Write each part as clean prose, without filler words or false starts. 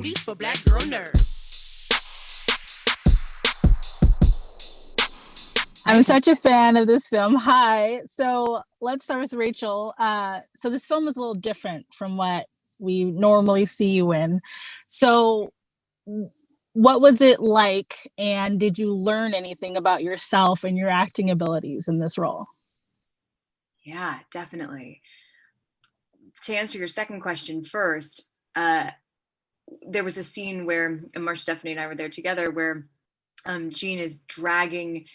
booties for black girl nerds. I'm such a fan of this film. Hi. So let's start with Rachel. So this film is a little different from what we normally see you in. So what was it like, and did you learn anything about yourself and your acting abilities in this role? Yeah, definitely. To answer your second question first, there was a scene where Marsha Stephanie and I were there together where Jean is dragging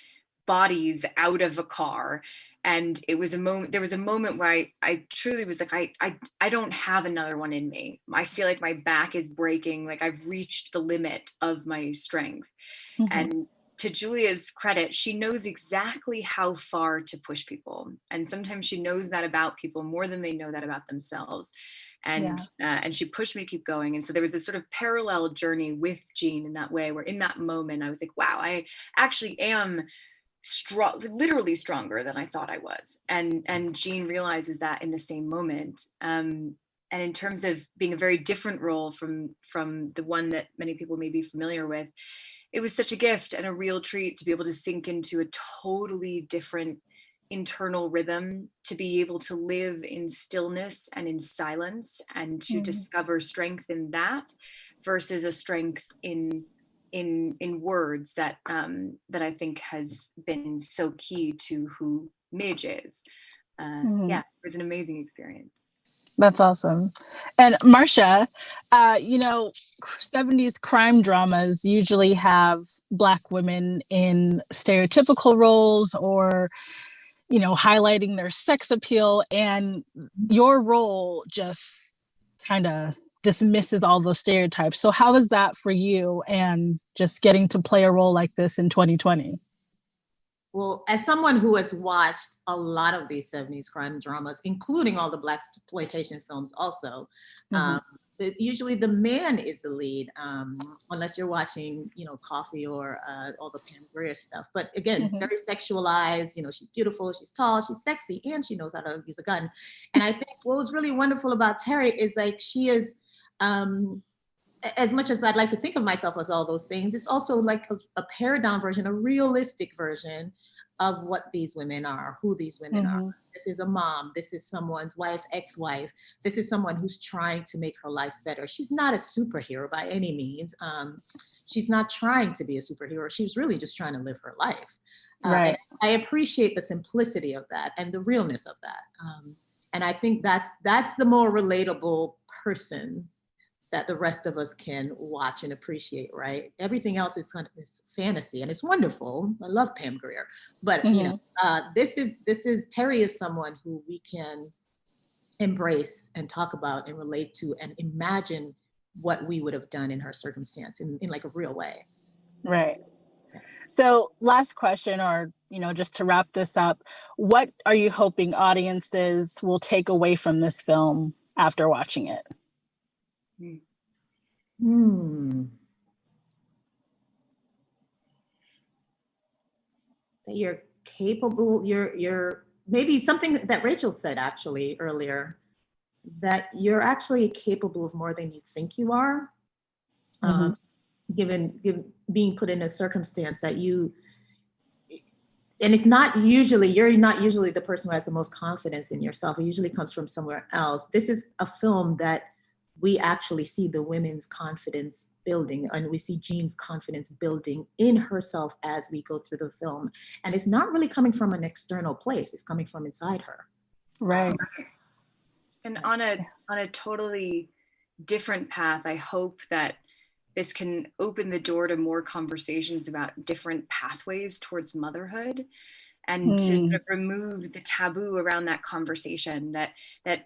bodies out of a car, and there was a moment where I truly was like, I don't have another one in me. I feel like my back is breaking, like I've reached the limit of my strength. Mm-hmm. And to Julia's credit, she knows exactly how far to push people, and sometimes she knows that about people more than they know that about themselves. And she pushed me to keep going. And so there was this sort of parallel journey with Jean in that way, where in that moment I was like, wow, I actually am literally stronger than I thought I was. And Jean realizes that in the same moment. And in terms of being a very different role from the one that many people may be familiar with, it was such a gift and a real treat to be able to sink into a totally different internal rhythm, to be able to live in stillness and in silence, and to discover strength in that versus a strength in words that I think has been so key to who Midge is. Yeah, it was an amazing experience. That's awesome. And Marsha, 70s crime dramas usually have Black women in stereotypical roles, or highlighting their sex appeal, and your role just kind of dismisses all those stereotypes. So how is that for you, and just getting to play a role like this in 2020? Well, as someone who has watched a lot of these 70s crime dramas, including all the Black exploitation films also, usually the man is the lead, unless you're watching, Coffee or all the Pam Grier stuff. But again, very sexualized, she's beautiful, she's tall, she's sexy, and she knows how to use a gun. And I think what was really wonderful about Teri is like, she is, as much as I'd like to think of myself as all those things, it's also like a pared down version, a realistic version of what these women are, who these women are. This is a mom, this is someone's wife, ex-wife, this is someone who's trying to make her life better. She's not a superhero by any means. She's not trying to be a superhero. She's really just trying to live her life. Right. I appreciate the simplicity of that and the realness of that. And I think that's the more relatable person that the rest of us can watch and appreciate, right? Everything else is fantasy, and it's wonderful. I love Pam Grier, but this is Teri is someone who we can embrace and talk about and relate to and imagine what we would have done in her circumstance in like a real way. Right. So last question, or just to wrap this up, what are you hoping audiences will take away from this film after watching it? That you're capable, you're maybe something that Rachel said actually earlier, that you're actually capable of more than you think you are, given being put in a circumstance that you, and you're not usually the person who has the most confidence in yourself. It usually comes from somewhere else. This is a film that we actually see the women's confidence building, and we see Jean's confidence building in herself as we go through the film. And it's not really coming from an external place, it's coming from inside her. Right. And on a totally different path, I hope that this can open the door to more conversations about different pathways towards motherhood, and to sort of remove the taboo around that conversation, that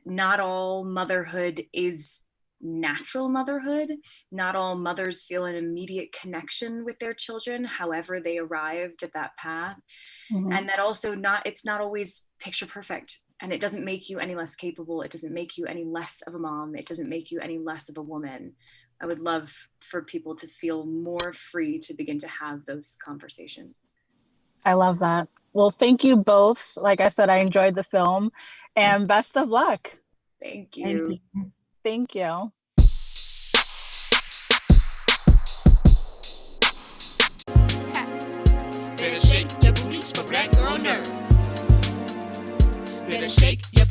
not all motherhood is natural motherhood. Not all mothers feel an immediate connection with their children, however they arrived at that path. And that also it's not always picture perfect, and it doesn't make you any less capable. It doesn't make you any less of a mom. It doesn't make you any less of a woman. I would love for people to feel more free to begin to have those conversations. I love that. Well, thank you both. Like I said, I enjoyed the film, and best of luck. Thank you. Thank you.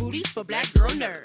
booties for black girl nerds.